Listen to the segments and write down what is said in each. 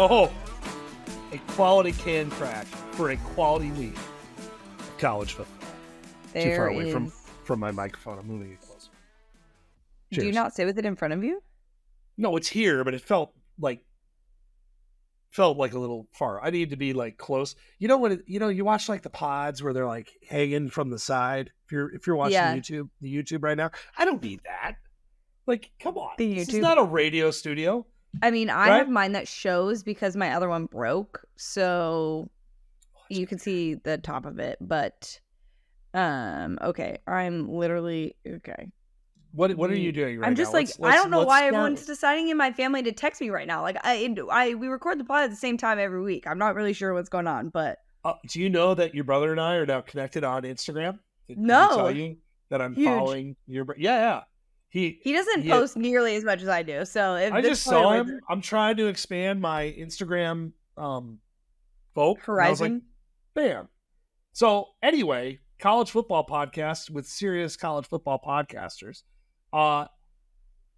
Oh, a quality can crack for a quality week of college football. Too far away from my microphone. I'm moving it closer. Cheers. Do you not sit with it in front of you? No, it's here, but it felt like a little far. I need to be like close. You know when you watch like the pods where they're like hanging from the side. If you're watching the YouTube right now, I don't need that. Like, come on, this is not a radio studio. I mean, I have mine that shows because my other one broke, so you can see the top of it. But okay, I'm literally okay. What are you doing right now? I'm just like, I don't know why everyone's deciding in my family to text me right now. Like, we record the pod at the same time every week. I'm not really sure what's going on, but do you know that your brother and I are now connected on Instagram? Did he tell you that I'm following your? Yeah. He doesn't post nearly as much as I do. So I just saw him. I'm trying to expand my Instagram horizon. I was like, bam. So anyway, college football podcast with serious college football podcasters.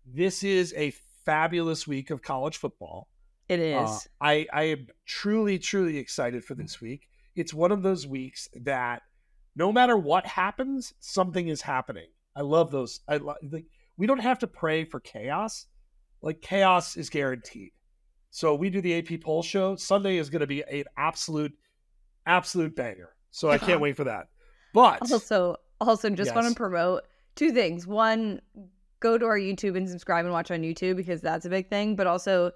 This is a fabulous week of college football. It is. I am truly, truly excited for this week. It's one of those weeks that no matter what happens, something is happening. I love those. We don't have to pray for chaos. Like, chaos is guaranteed. So we do the AP poll show. Sunday is going to be an absolute banger. So I can't wait for that. But also just want to promote two things. One, go to our YouTube and subscribe and watch on YouTube because that's a big thing. But also,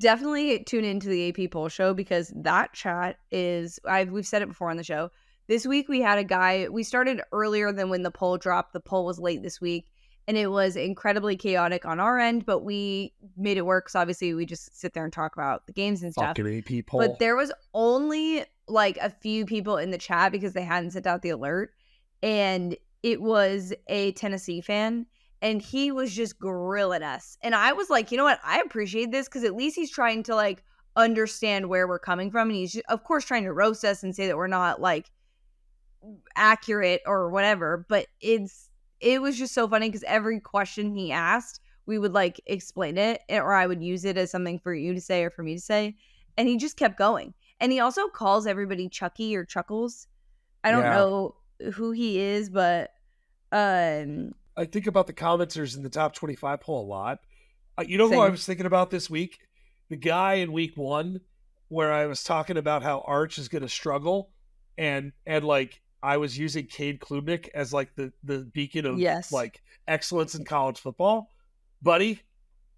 definitely tune into the AP poll show because that chat is, we've said it before on the show. This week we had a guy, we started earlier than when the poll dropped. The poll was late this week. And it was incredibly chaotic on our end, but we made it work. So obviously we just sit there and talk about the games and stuff. Fucking AP poll. But there was only like a few people in the chat because they hadn't sent out the alert. And it was a Tennessee fan. And he was just grilling us. And I was like, you know what? I appreciate this because at least he's trying to like understand where we're coming from. And he's just, of course, trying to roast us and say that we're not like accurate or whatever. But it was just so funny because every question he asked, we would like explain it or I would use it as something for you to say or for me to say. And he just kept going. And he also calls everybody Chucky or Chuckles. I don't know who he is, but I think about the commenters in the top 25 poll a lot. You know who I was thinking about this week? The guy in week 1 where I was talking about how Arch is going to struggle and like I was using Cade Klubnik as like the beacon of like excellence in college football. Buddy,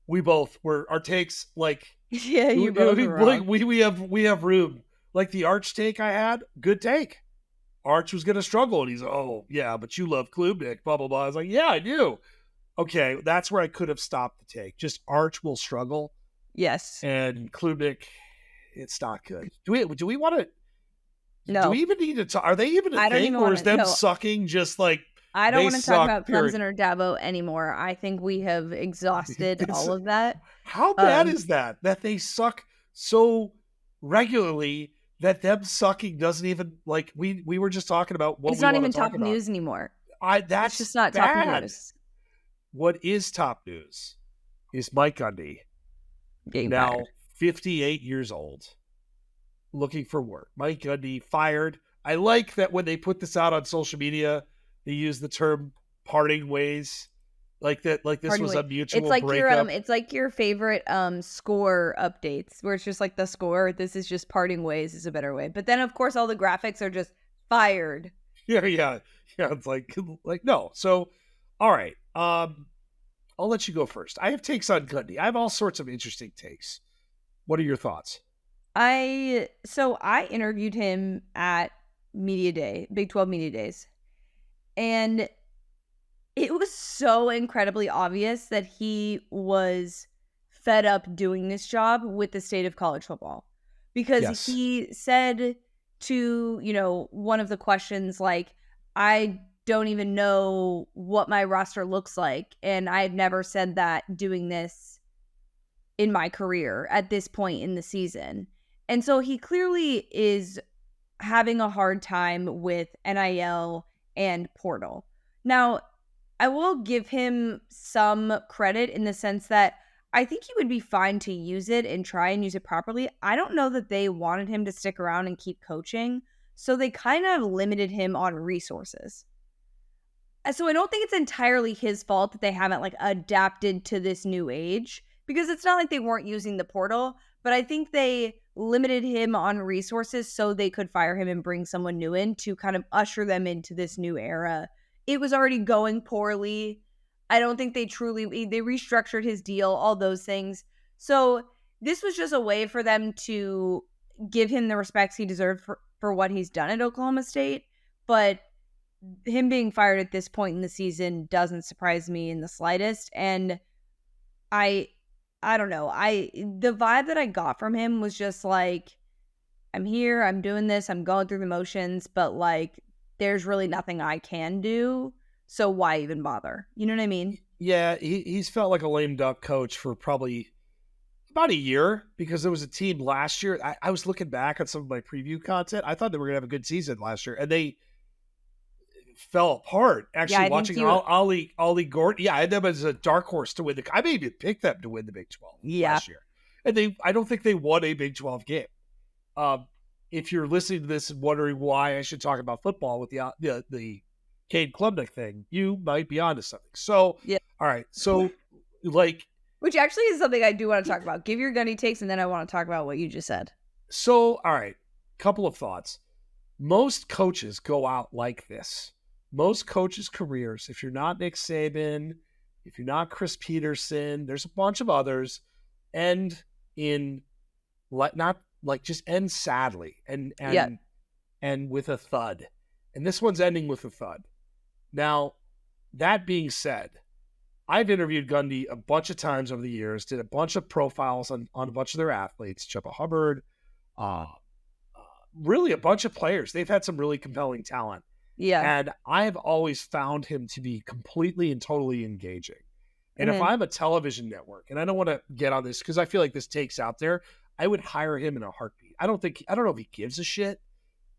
we both were, our takes like you both were wrong. we have room. Like the Arch take I had, good take. Arch was gonna struggle and he's but you love Klubnik, blah blah blah. I was like, yeah, I do. Okay, that's where I could have stopped the take. Just Arch will struggle. Yes. And Klubnik, it's not good. Do we want to? No. Do we even need to talk? Are they even a thing, or is them sucking just like? I don't want to talk about Clemson or Dabo anymore. I think we have exhausted all of that. How bad is that? That they suck so regularly that them sucking doesn't even like. We were just talking about what it's not even top news anymore. That's it's just not bad. Top news. What is top news? Is Mike Gundy now 58 years old? Looking for work. Mike Gundy fired. I like that when they put this out on social media, they use the term parting ways. Like that, like this was a mutual breakup. It's like your favorite score updates where it's just like the score. This is just parting ways is a better way. But then of course all the graphics are just fired. Yeah. It's like no. So all right. I'll let you go first. I have takes on Gundy. I have all sorts of interesting takes. What are your thoughts? I interviewed him at Media Day, Big 12 Media Days. And it was so incredibly obvious that he was fed up doing this job with the state of college football. Because he said to, one of the questions, like, I don't even know what my roster looks like. And I've never said that doing this in my career at this point in the season. And so he clearly is having a hard time with NIL and portal. Now, I will give him some credit in the sense that I think he would be fine to use it and try and use it properly. I don't know that they wanted him to stick around and keep coaching, so they kind of limited him on resources. So I don't think it's entirely his fault that they haven't like adapted to this new age, because it's not like they weren't using the portal, but I think they limited him on resources so they could fire him and bring someone new in to kind of usher them into this new era. It was already going poorly. I don't think they restructured his deal, all those things. So this was just a way for them to give him the respects he deserved for what he's done at Oklahoma State. But him being fired at this point in the season doesn't surprise me in the slightest. And I don't know. The vibe that I got from him was just like, I'm here, I'm doing this, I'm going through the motions, but like there's really nothing I can do. So why even bother? You know what I mean? Yeah, he's felt like a lame duck coach for probably about a year, because there was a team last year. I was looking back at some of my preview content. I thought they were going to have a good season last year, and they fell apart. Actually, watching Ollie Gordon. Yeah, I had them as a dark horse to win I may even pick them to win the Big 12 last year. And I don't think they won a Big 12 game. If you're listening to this and wondering why I should talk about football with the Cade Klubnik thing, you might be onto something. So, all right. So, like, which actually is something I do want to talk about. Give your gunny takes, and then I want to talk about what you just said. So, all right. Couple of thoughts. Most coaches go out like this. Most coaches' careers, if you're not Nick Saban, if you're not Chris Peterson, there's a bunch of others, end in just end sadly and with a thud. And this one's ending with a thud. Now, that being said, I've interviewed Gundy a bunch of times over the years, did a bunch of profiles on a bunch of their athletes, Chuba Hubbard, really a bunch of players. They've had some really compelling talent. Yeah. And I've always found him to be completely and totally engaging. And if I'm a television network, and I don't want to get on this because I feel like this take's out there, I would hire him in a heartbeat. I don't know if he gives a shit.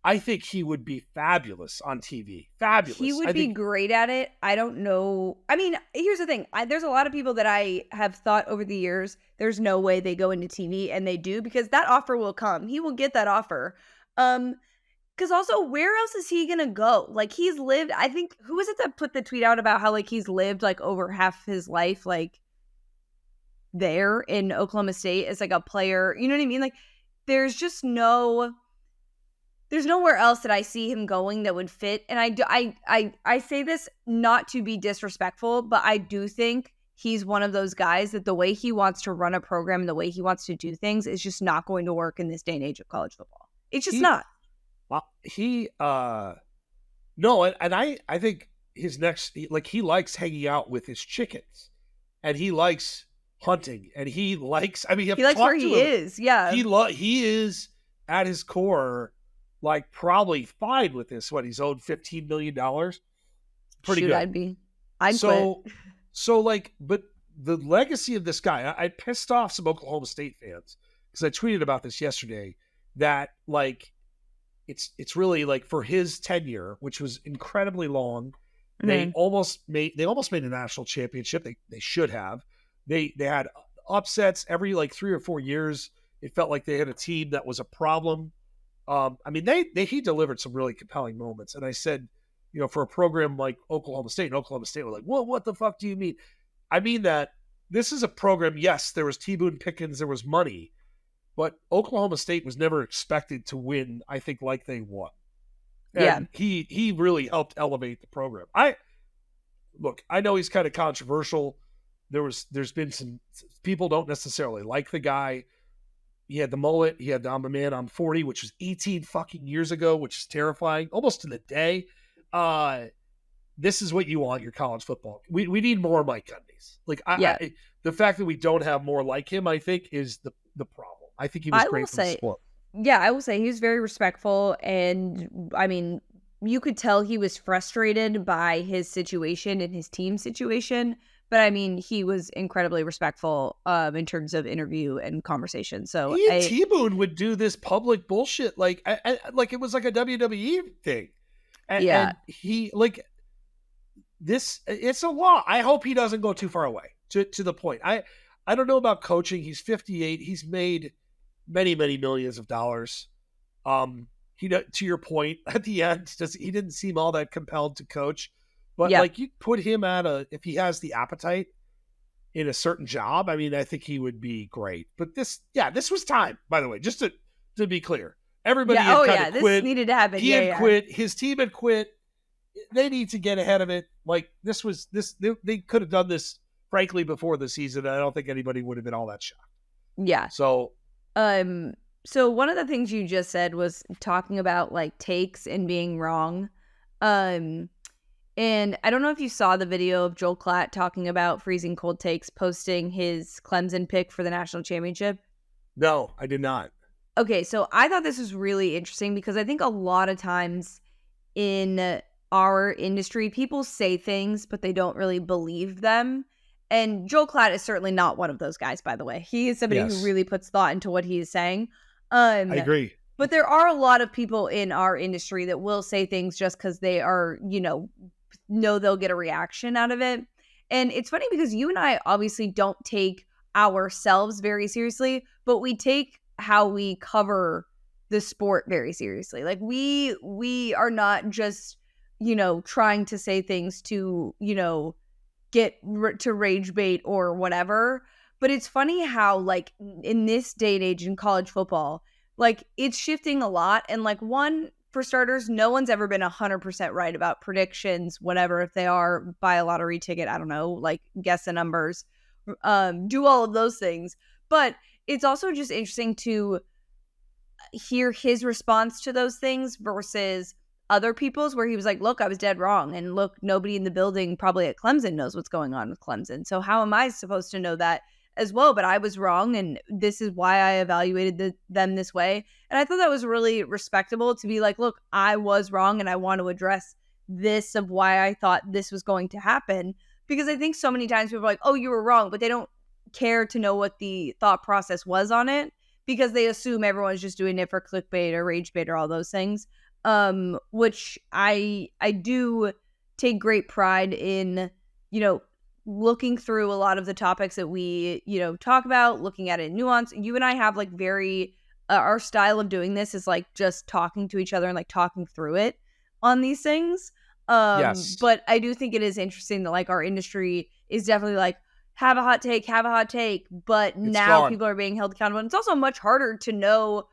I think he would be fabulous on TV. Fabulous. He would be great at it. I don't know. I mean, here's the thing. There's a lot of people that I have thought over the years, there's no way they go into TV, and they do, because that offer will come. He will get that offer. Because also, where else is he going to go? Like, he's lived, I think, who was it that put the tweet out about how, like, he's lived, like, over half his life, like, there in Oklahoma State as, like, a player. You know what I mean? Like, there's just nowhere else that I see him going that would fit. And I say this not to be disrespectful, but I do think he's one of those guys that the way he wants to run a program and the way he wants to do things is just not going to work in this day and age of college football. It's just not. Well, no, and I think his next, he likes hanging out with his chickens, and he likes hunting, and he likes, I mean, he likes where he is. Yeah. He is at his core, like, probably fine with this. What, he's owed $15 million? Pretty good. I'd quit. So like, but the legacy of this guy, I pissed off some Oklahoma State fans because I tweeted about this yesterday, that like, it's really like, for his tenure, which was incredibly long, they almost made a national championship. They should have. They had upsets every like 3 or 4 years. It felt like they had a team that was a problem. I mean, he delivered some really compelling moments. And I said, for a program like Oklahoma State, and Oklahoma State were like, well, what the fuck do you mean? I mean that this is a program, yes, there was T. Boone Pickens, there was money, but Oklahoma State was never expected to win, I think, like they won. And he really helped elevate the program. I know he's kind of controversial. There's been some people don't necessarily like the guy. He had the mullet. He had the I'm a man, I'm 40, which was 18 fucking years ago, which is terrifying, almost to the day. This is what you want your college football. We need more Mike Gundys. Like, the fact that we don't have more like him, I think, is the problem. I think he was great for the sport. Yeah, I will say he was very respectful, and I mean, you could tell he was frustrated by his situation and his team situation. But I mean, he was incredibly respectful in terms of interview and conversation. So T. Boone would do this public bullshit like it was like a WWE thing. And he like this. It's a lot. I hope he doesn't go too far away to the point. I don't know about coaching. He's 58. He's made many, many millions of dollars. To your point at the end, he didn't seem all that compelled to coach, but Yeah. like you put him if he has the appetite in a certain job, I mean, I think he would be great. But this was time, by the way, just to be clear. Everybody Yeah. had Oh, kind yeah. of This quit. needed to happen. He Yeah. had Yeah. quit. His team had quit. They need to get ahead of it. Like they could have done this, frankly, before the season. I don't think anybody would have been all that shocked. Yeah. So, So one of the things you just said was talking about like takes and being wrong. And I don't know if you saw the video of Joel Klatt talking about freezing cold takes, posting his Clemson pick for the national championship. no, I did not. Okay, so I thought this was really interesting because I think a lot of times in our industry, people say things, but they don't really believe them. And Joel Klatt is certainly not one of those guys, by the way. He is somebody who Yes. really puts thought into what he is saying. I agree. But there are a lot of people in our industry that will say things just because they are, know they'll get a reaction out of it. And it's funny because you and I obviously don't take ourselves very seriously, but we take how we cover the sport very seriously. Like we are not just, trying to say things to, get to rage bait or whatever. But it's funny how like in this day and age in college football, like it's shifting a lot. And like for starters, no one's ever been 100% right about predictions, whatever. If they are, buy a lottery ticket, I don't know, like guess the numbers, do all of those things. But it's also just interesting to hear his response to those things versus other people's, where he was like, look, I was dead wrong. And look, nobody in the building probably at Clemson knows what's going on with Clemson. So how am I supposed to know that as well? But I was wrong. And this is why I evaluated them this way. And I thought that was really respectable to be like, look, I was wrong. And I want to address this of why I thought this was going to happen. Because I think so many times people are like, oh, you were wrong. But they don't care to know what the thought process was on it because they assume everyone's just doing it for clickbait or rage bait or all those things. Which I do take great pride in, looking through a lot of the topics that we, talk about, looking at it in nuance. You and I have like very, our style of doing this is like just talking to each other and like talking through it on these things. Yes. But I do think it is interesting that like our industry is definitely like, have a hot take, but now people are being held accountable. And it's also much harder to know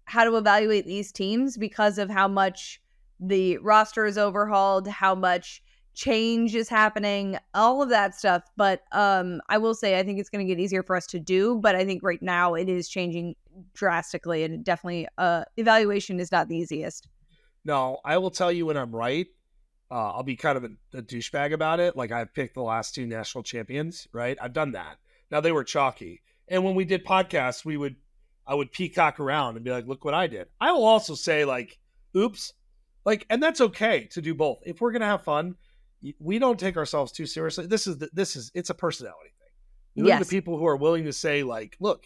how to evaluate these teams because of how much the roster is overhauled, how much change is happening, all of that stuff. But I will say, I think it's going to get easier for us to do, but I think right now it is changing drastically, and definitely evaluation is not the easiest. No, I will tell you when I'm right. I'll be kind of a douchebag about it. Like I've picked the last two national champions, right? I've done that. Now they were chalky. And when we did podcasts, I would peacock around and be like, look what I did. I will also say like, oops, like, and that's okay to do both. If we're going to have fun, we don't take ourselves too seriously. It's a personality thing. We look at the people who are willing to say like, look,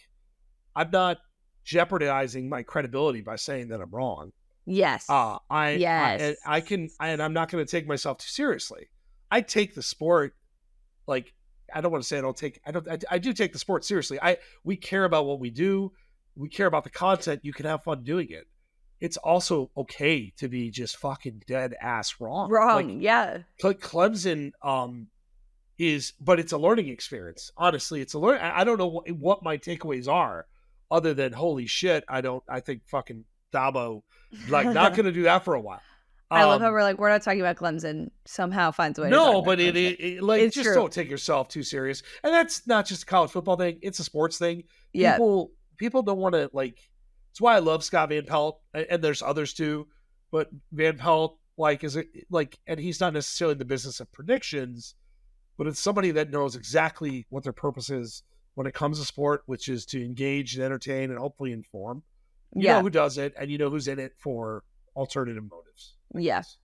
I'm not jeopardizing my credibility by saying that I'm wrong. Yes. I'm not going to take myself too seriously. I take the sport, like, I don't want to say I do take the sport seriously. We care about what we do. We care about the content. You can have fun doing it. It's also okay to be just fucking dead ass wrong. Yeah. Like Clemson, but it's a learning experience. Honestly, it's a learning. I don't know what my takeaways are other than holy shit. I think fucking Dabo, like, not going to do that for a while. I love how we're like, we're not talking about Clemson. Somehow finds a way. No, but it's just true. Don't take yourself too serious. And that's not just a college football thing. It's a sports thing. Yeah. People don't want to like. It's why I love Scott Van Pelt, and there's others too. But Van Pelt, and he's not necessarily in the business of predictions, but it's somebody that knows exactly what their purpose is when it comes to sport, which is to engage and entertain and hopefully inform. You know who does it, and you know who's in it for alternative motives. Yes.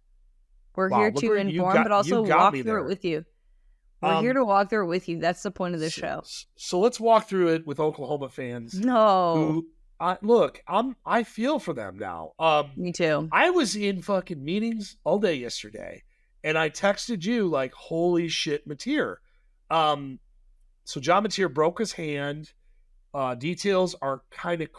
We're here to inform, but also walk through it with you. We're here to walk through it with you. That's the point of the show. So let's walk through it with Oklahoma fans. No. I feel for them now. Me too. I was in fucking meetings all day yesterday, and I texted you like, holy shit, Mateer. So John Mateer broke his hand. Details are kind of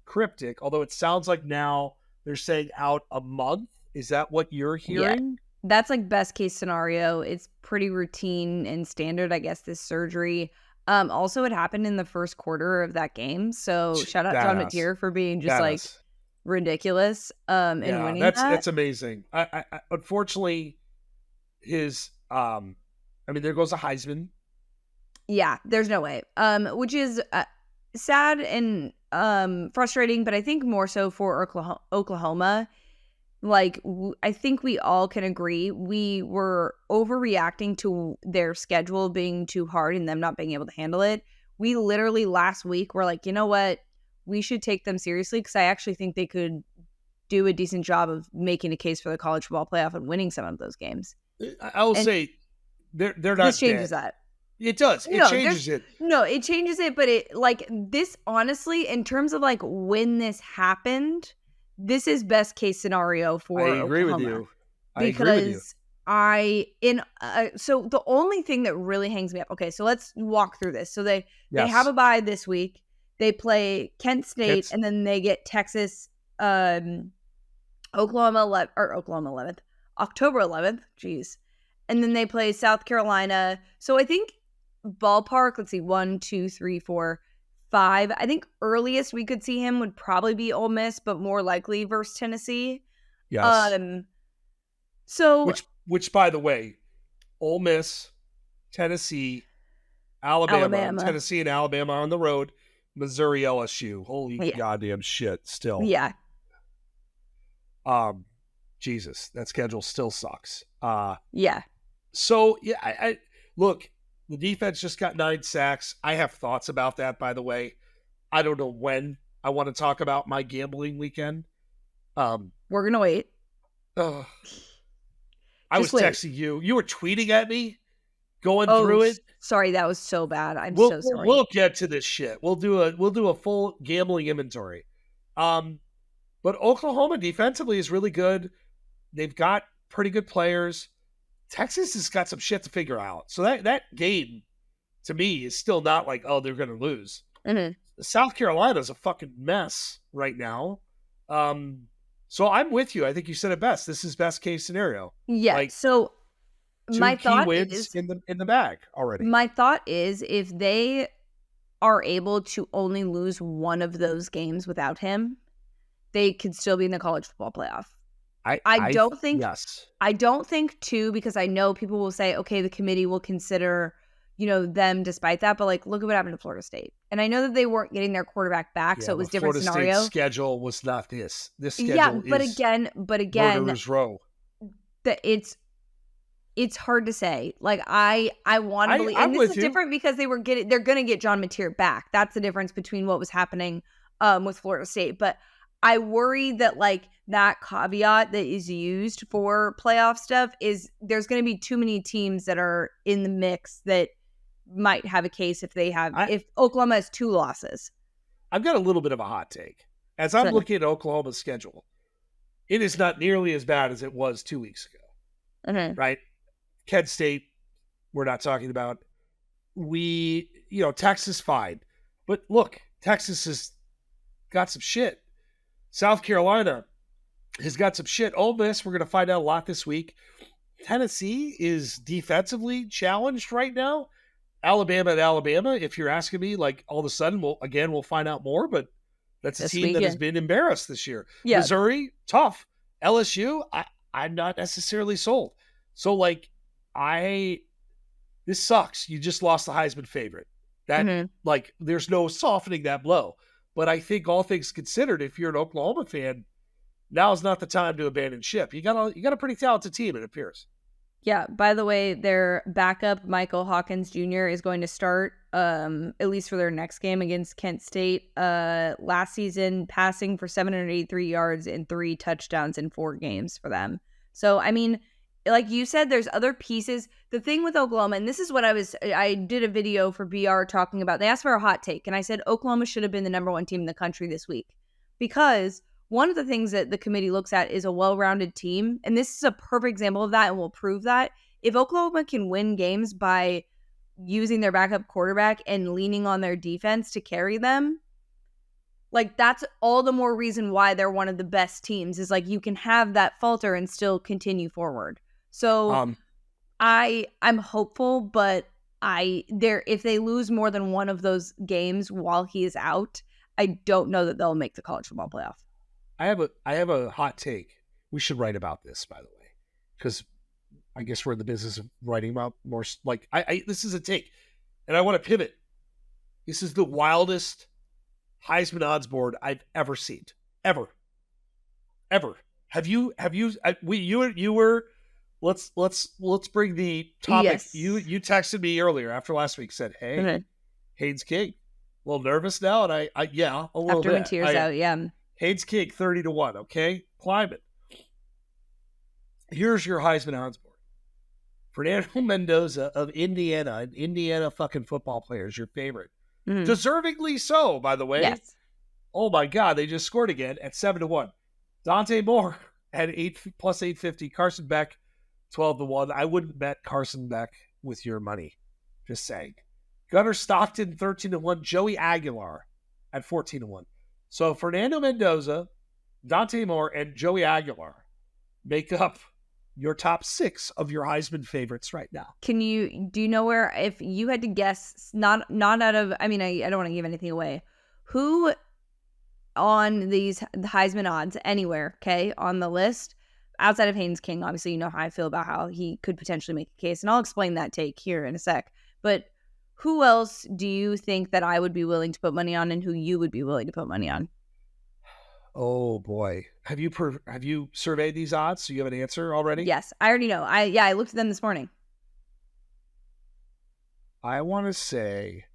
cryptic, although it sounds like now they're saying out a month. Is that what you're hearing? Yeah, that's like best case scenario. It's pretty routine and standard, I guess, this surgery. Also, it happened in the first quarter of that game. So shout out John Mateer for being just like ridiculous and winning that's amazing. I unfortunately his there goes a Heisman. Yeah, there's no way. Which is sad and frustrating, but I think more so for Oklahoma. Like, I think we all can agree we were overreacting to their schedule being too hard and them not being able to handle it. We literally last week were like, you know what? We should take them seriously because I actually think they could do a decent job of making a case for the college football playoff and winning some of those games. I will say they're not. This changes dead. That. It does. It changes it. No, it changes it, but it like this honestly, in terms of like when this happened, this is best case scenario for I agree Oklahoma. with you. Because so the only thing that really hangs me up. Okay, so let's walk through this. So they have a bye this week. They play Kent State, and then they get Texas, October 11th. Jeez. And then they play South Carolina. So I think ballpark, let's see, 1, 2, 3, 4, 5. I think earliest we could see him would probably be Ole Miss, but more likely versus Tennessee. Yes. So which by the way, Ole Miss, Tennessee, Alabama. Tennessee and Alabama are on the road. Missouri, LSU. Holy goddamn shit! Still, yeah. Jesus, that schedule still sucks. Yeah. So yeah, I look. The defense just got 9 sacks. I have thoughts about that, by the way. I don't know when I want to talk about my gambling weekend. We're gonna wait. I was texting you. You were tweeting at me, going through it. Sorry, that was so bad. I'm so sorry. We'll get to this shit. We'll do a full gambling inventory. But Oklahoma defensively is really good. They've got pretty good players. Texas has got some shit to figure out. So that game, to me, is still not like, oh, they're going to lose. Mm-hmm. South Carolina's a fucking mess right now. So I'm with you. I think you said it best. This is best case scenario. Yeah. Like, so my thought wins is in the bag already. My thought is if they are able to only lose one of those games without him, they could still be in the college football playoff. I don't think too, because I know people will say, okay, the committee will consider, them despite that. But like, look at what happened to Florida State. And I know that they weren't getting their quarterback back, so it was different Florida scenario. State's schedule was not this. This schedule is murderer's row. It's hard to say. Like I want to believe, and this is different because they're going to get John Mateer back. That's the difference between what was happening with Florida State. But I worry that like that caveat that is used for playoff stuff is there's going to be too many teams that are in the mix that might have a case if Oklahoma has 2 losses. I've got a little bit of a hot take. As I'm looking at Oklahoma's schedule, it is not nearly as bad as it was 2 weeks ago. Mm-hmm. Right? Kent State, we're not talking about. Texas, fine. But look, Texas has got some shit. South Carolina has got some shit. Ole Miss, we're going to find out a lot this week. Tennessee is defensively challenged right now. Alabama, if you're asking me, like all of a sudden, we'll find out more, but that's a team that has been embarrassed this year. Yeah. Missouri, tough. LSU, I'm not necessarily sold. So like, this sucks. You just lost the Heisman favorite. That like, there's no softening that blow. But I think all things considered, if you're an Oklahoma fan, now's not the time to abandon ship. You got a pretty talented team, it appears. Yeah. By the way, their backup, Michael Hawkins Jr., is going to start, at least for their next game against Kent State. Last season, passing for 783 yards and 3 touchdowns in 4 games for them. So, I mean, like you said, there's other pieces. The thing with Oklahoma, and this is what I did a video for BR talking about. They asked for a hot take, and I said Oklahoma should have been the number 1 team in the country this week. Because one of the things that the committee looks at is a well-rounded team, and this is a perfect example of that, and will prove that. If Oklahoma can win games by using their backup quarterback and leaning on their defense to carry them, like that's all the more reason why they're one of the best teams, is like you can have that falter and still continue forward. So I'm hopeful, but if they lose more than one of those games while he is out, I don't know that they'll make the college football playoff. I have a hot take. We should write about this, by the way, because I guess we're in the business of writing about more. Like, this is a take, and I want to pivot. This is the wildest Heisman odds board I've ever seen, ever. Have you? You were. Let's bring the topic. Yes. You texted me earlier after last week. Said, "Hey, Haynes King, a little nervous now," and I a little after bit. when tears out, yeah. Haynes King 30-1. Okay, climb it. Here's your Heisman odds board. Fernando Mendoza of Indiana, an Indiana fucking football player, is your favorite. Mm-hmm. Deservingly so, by the way. Yes. Oh my God, they just scored again at 7-1. Dante Moore at plus 850. Carson Beck 12-1. I wouldn't bet Carson Beck with your money. Just saying. Gunnar Stockton 13-1. Joey Aguilar at 14-1. So Fernando Mendoza, Dante Moore, and Joey Aguilar make up your top 6 of your Heisman favorites right now. Do you know where, if you had to guess, not out of, I mean, I don't want to give anything away, who on the Heisman odds anywhere, okay, on the list, outside of Haynes King, obviously you know how I feel about how he could potentially make a case, and I'll explain that take here in a sec, but who else do you think that I would be willing to put money on, and who you would be willing to put money on? Oh boy. Have you surveyed these odds? So you have an answer already? Yes, I already know. I looked at them this morning. I want to say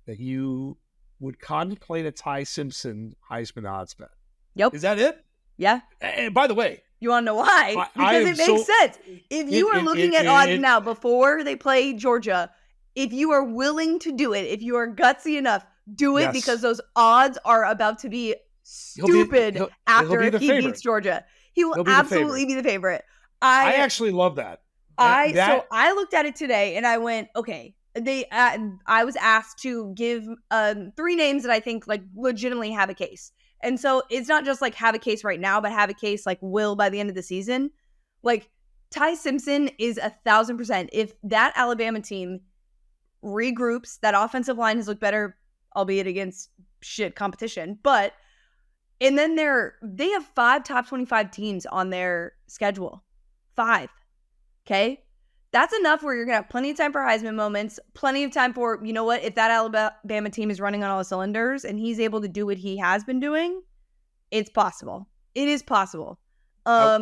that you would contemplate a Ty Simpson Heisman odds bet. Yep. Is that it? Yeah. And by the way, you want to know why? Because it makes sense. If you are looking at odds now before they play Georgia, if you are willing to do it, if you are gutsy enough, do it, because those odds are about to be stupid after if he beats Georgia. He will absolutely be the favorite. I actually love that. So I looked at it today and I went, okay, I was asked to give 3 names that I think like legitimately have a case. And so it's not just like have a case right now, but have a case like will by the end of the season. Like Ty Simpson is 1,000%. If that Alabama team regroups, that offensive line has looked better, albeit against shit competition, and then they have 5 top 25 teams on their schedule. 5. Okay? That's enough where you're going to have plenty of time for Heisman moments, plenty of time for, you know what, if that Alabama team is running on all cylinders and he's able to do what he has been doing, it's possible. It is possible. I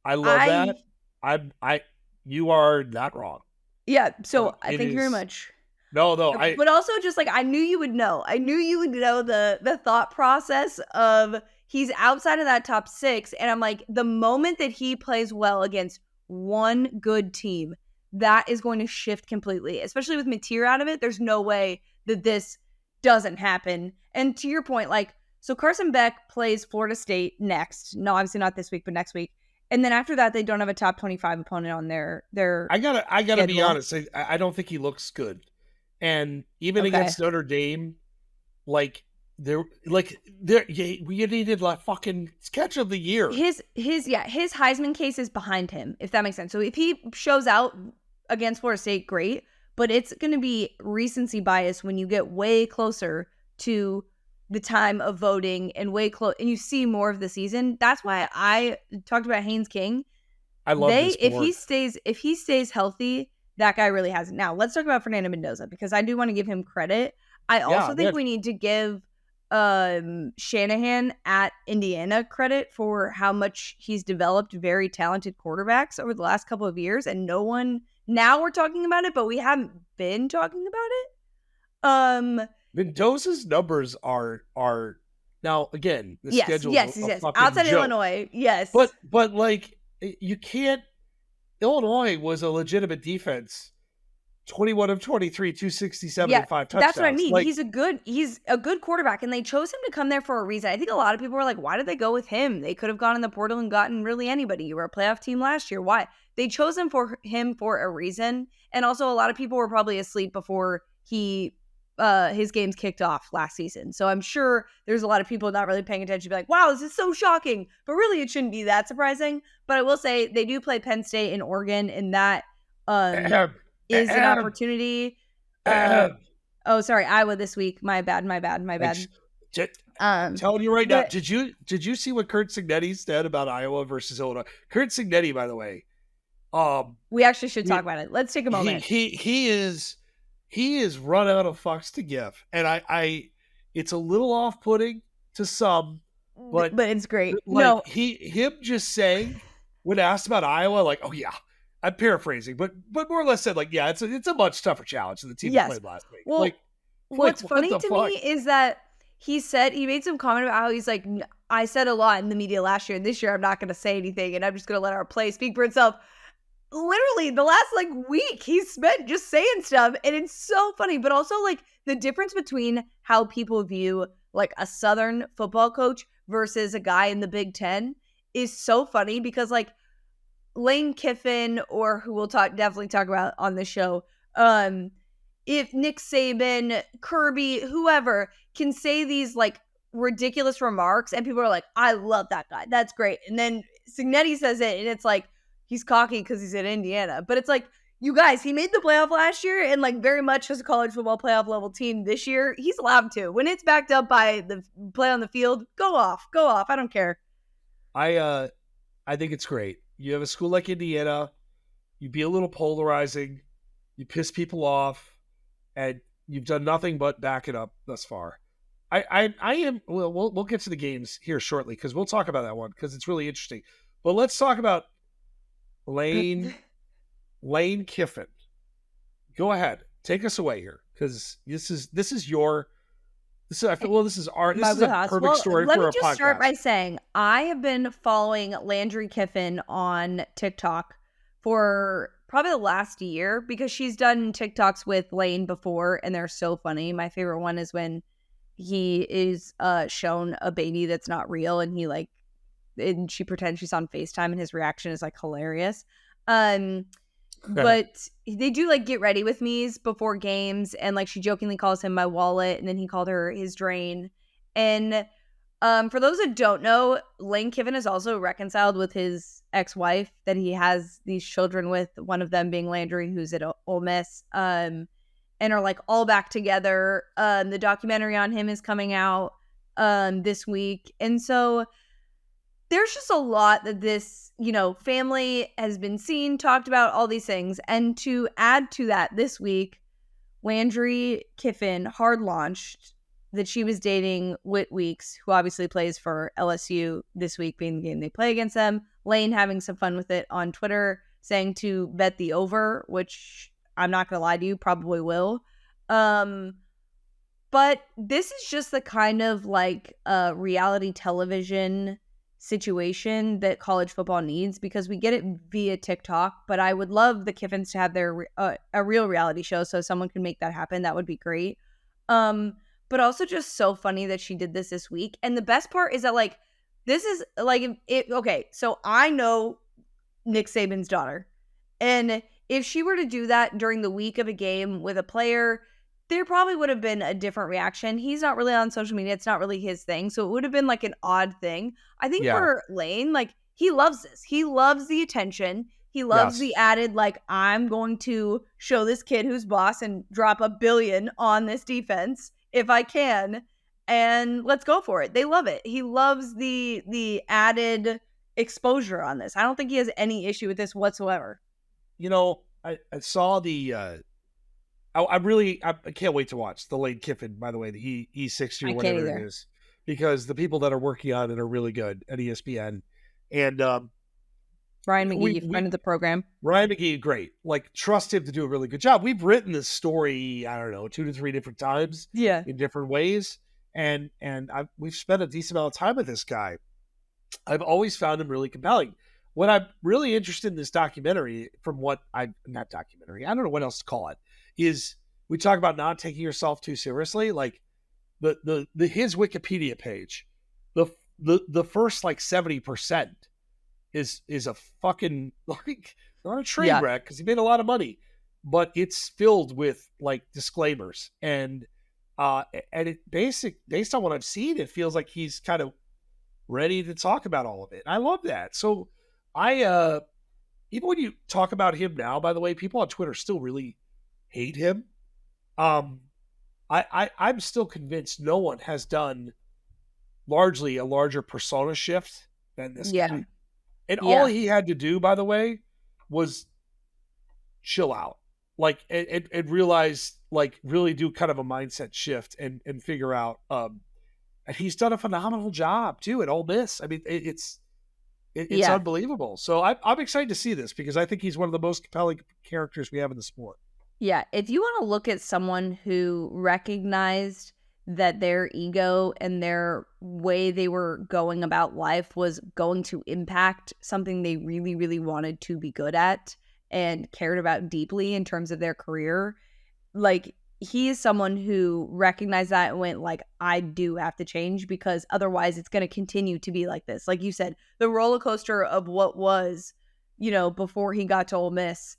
love that. You are not wrong. Yeah, so I thank you very much. No, but also just like I knew you would know. I knew you would know the thought process of he's outside of that top 6, and I'm like, the moment that he plays well against one good team, that is going to shift completely. Especially with Mateer out of it, there's no way that this doesn't happen. And to your point, like, so Carson Beck plays Florida State next. No, obviously not this week, but next week. And then after that, they don't have a top 25 opponent on their I gotta schedule. Be honest. I don't think he looks good. And even against Notre Dame, we needed like fucking sketch of the year. His Heisman case is behind him, if that makes sense. So if he shows out against Florida State, great. But it's going to be recency bias when you get way closer to the time of voting and and you see more of the season. That's why I talked about Haynes King. I love this board. If he stays healthy, that guy really has it. Now, let's talk about Fernando Mendoza, because I do want to give him credit. I also think we need to give Shanahan at Indiana credit for how much he's developed very talented quarterbacks over the last couple of years. And now we're talking about it, but we haven't been talking about it. Mendoza's numbers are now, again, the schedule is a fucking outside joke. Illinois, yes. But like, you can't. Illinois was a legitimate defense 21 of 23, 267, Yeah, and 5 touchdowns. that's what I mean. He's a good quarterback, and they chose him to come there for a reason. I think a lot of people were like, why did they go with him? They could have gone in the portal and gotten really anybody. You were a playoff team last year. Why? They chose him for a reason. And also a lot of people were probably asleep before his games kicked off last season. So I'm sure there's a lot of people not really paying attention to be like, wow, this is so shocking. But really it shouldn't be that surprising. But I will say they do play Penn State and Oregon, and that is an opportunity. Sorry, Iowa this week. My bad. I'm telling you right now. Did you see what Kurt Cignetti said about Iowa versus Illinois? Kurt Cignetti, by the way. We actually should talk about it. Let's take a moment. He is run out of fucks to give, and I it's a little off-putting to some, but it's great. Like, him just saying when asked about Iowa, like, oh yeah, I'm paraphrasing, but more or less said like, yeah, it's a much tougher challenge than the team that played last week. Well, like, what's funny to me is that he made some comment about how he's like, I said a lot in the media last year, and this year I'm not going to say anything, and I'm just going to let our play speak for itself. Literally the last week he's spent just saying stuff, and it's so funny. But also the difference between how people view a Southern football coach versus a guy in the Big Ten is so funny, because Lane Kiffin, or who we'll definitely talk about on the show, if Nick Saban, Kirby, whoever can say these ridiculous remarks and people are like, I love that guy, that's great, and then Cignetti says it and it's like he's cocky because he's in Indiana. But it's like, you guys, he made the playoff last year and very much as a college football playoff level team this year. He's allowed to. When it's backed up by the play on the field, go off. I don't care. I think it's great. You have a school like Indiana, you be a little polarizing, you piss people off, and you've done nothing but back it up thus far. I am. Well, we'll get to the games here shortly because we'll talk about that one because it's really interesting. But let's talk about Lane Kiffin. Go ahead, take us away here, because this is I feel this is a perfect story for a podcast. Let me just start by saying I have been following Landry Kiffin on TikTok for probably the last year, because she's done TikToks with Lane before and they're so funny. My favorite one is when he is shown a baby that's not real, and and she pretends she's on FaceTime, and his reaction is hilarious. But they do get ready with me's before games, and she jokingly calls him my wallet, and then he called her his drain. And for those that don't know, Lane Kiffin is also reconciled with his ex-wife that he has these children with, one of them being Landry, who's at Ole Miss, and are all back together. The documentary on him is coming out this week, and so there's just a lot that this, family has been seen, talked about, all these things. And to add to that, this week, Landry Kiffin hard launched that she was dating Whit Weeks, who obviously plays for LSU, this week being the game they play against them. Lane having some fun with it on Twitter, saying to bet the over, which I'm not going to lie to you, probably will. But this is just the kind of reality television situation that college football needs, because we get it via TikTok, but I would love the Kiffins to have their a real reality show, so someone can make that happen. That would be great. But also just so funny that she did this week. And the best part is that this is okay, so I know Nick Saban's daughter, and if she were to do that during the week of a game with a player, there probably would have been a different reaction. He's not really on social media. It's not really his thing. So it would have been an odd thing. I think for Lane, he loves this. He loves the attention. He loves the added, I'm going to show this kid who's boss and drop $1 billion on this defense if I can. And let's go for it. They love it. He loves the added exposure on this. I don't think he has any issue with this whatsoever. I saw the I can't wait to watch the Lane Kiffin, by the way, the E60 or whatever it is, because the people that are working on it are really good at ESPN. And Ryan McGee, friend of the program. Ryan McGee, great. Trust him to do a really good job. We've written this story, I don't know, 2 to 3 different times, in different ways, and we've spent a decent amount of time with this guy. I've always found him really compelling. what I'm really interested in this documentary, from what not documentary, I don't know what else to call it, is we talk about not taking yourself too seriously. Like his Wikipedia page, the first like 70% is a fucking like not a train wreck because he made a lot of money, but it's filled with like disclaimers and it based on what I've seen, it feels like he's kind of ready to talk about all of it. I love that. So I even when you talk about him now, by the way, people on Twitter still really hate him. I'm still convinced no one has done largely a larger persona shift than this guy. And all he had to do, by the way, was chill out, like and realize, like really do kind of a mindset shift and figure out. And he's done a phenomenal job too at Ole Miss. I mean, it's unbelievable. So I'm excited to see this because I think he's one of the most compelling characters we have in the sport. Yeah, if you want to look at someone who recognized that their ego and their way they were going about life was going to impact something they really, really wanted to be good at and cared about deeply in terms of their career, like he is someone who recognized that and went like, I do have to change because otherwise it's going to continue to be like this. Like you said, the roller coaster of what was, before he got to Ole Miss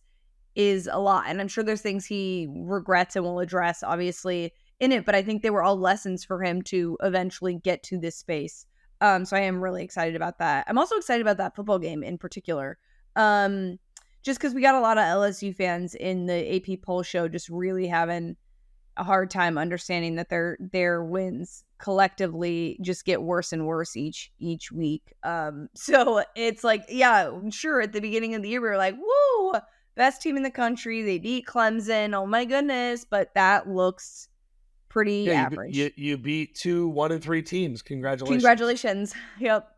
is a lot. And I'm sure there's things he regrets and will address, obviously, in it. But I think they were all lessons for him to eventually get to this space. So I am really excited about that. I'm also excited about that football game in particular. Just because we got a lot of LSU fans in the AP poll show just really having a hard time understanding that their wins collectively just get worse and worse each week. So it's like, yeah, sure, at the beginning of the year we were like, woo, best team in the country. They beat Clemson. Oh my goodness. But that looks pretty average. You beat 2 1-3 teams. Congratulations. Yep.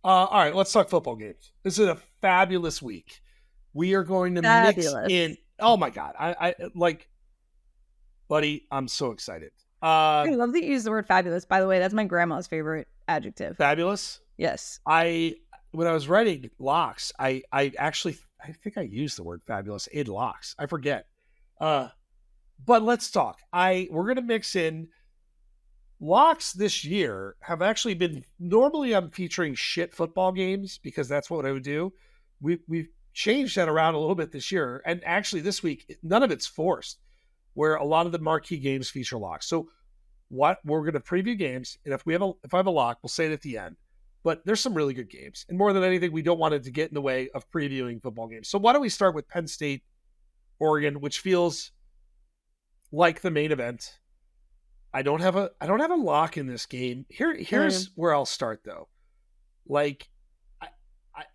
All right, let's talk football games. This is a fabulous week. We are going to mix in. Oh my God. I like, buddy, I'm so excited. I love that you use the word fabulous. By the way, that's my grandma's favorite adjective. Fabulous? Yes. When I was writing locks, I think I used the word fabulous in locks. I forget. But let's talk. We're going to mix in locks this year have actually been, normally I'm featuring shit football games because that's what I would do. We've changed that around a little bit this year. And actually this week, none of it's forced, where a lot of the marquee games feature locks. So we're going to preview games. And if I have a lock, we'll say it at the end. But there's some really good games. And more than anything, we don't want it to get in the way of previewing football games. So why don't we start with Penn State, Oregon, which feels like the main event. I don't have a lock in this game. Here's where I'll start though. Like,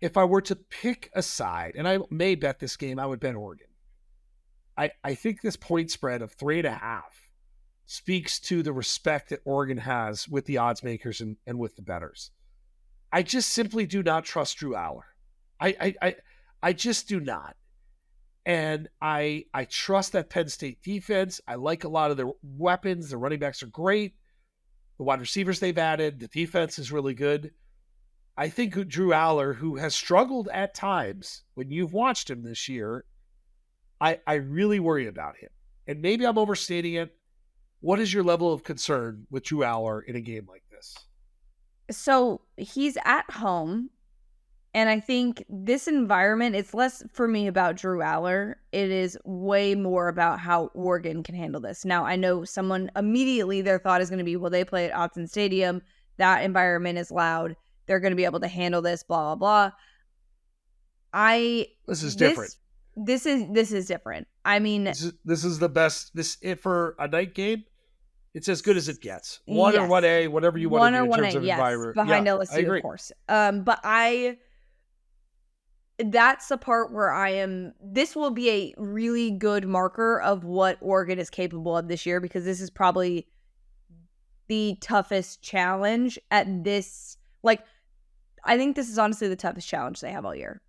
if I were to pick a side, and I may bet this game, I would bet Oregon. I think this point spread of 3.5 speaks to the respect that Oregon has with the odds makers and with the bettors. I just simply do not trust Drew Aller. I just do not. And I trust that Penn State defense. I like a lot of their weapons. The running backs are great. The wide receivers they've added. The defense is really good. I think Drew Aller, who has struggled at times when you've watched him this year, I really worry about him. And maybe I'm overstating it. What is your level of concern with Drew Aller in a game like this? So he's at home. And I think this environment, it's less for me about Drew Aller. It is way more about how Oregon can handle this. Now, I know someone immediately, their thought is going to be, well, they play at Autzen Stadium. That environment is loud. They're going to be able to handle this, blah, blah, blah. This is different. This is different. I mean, this is the best. For a night game, it's as good as it gets. 1 or 1A, whatever you want to do in terms of environment. Behind LSU, of course. But that's the part where this will be a really good marker of what Oregon is capable of this year, because this is probably the toughest challenge at this. Like, I think this is honestly the toughest challenge they have all year,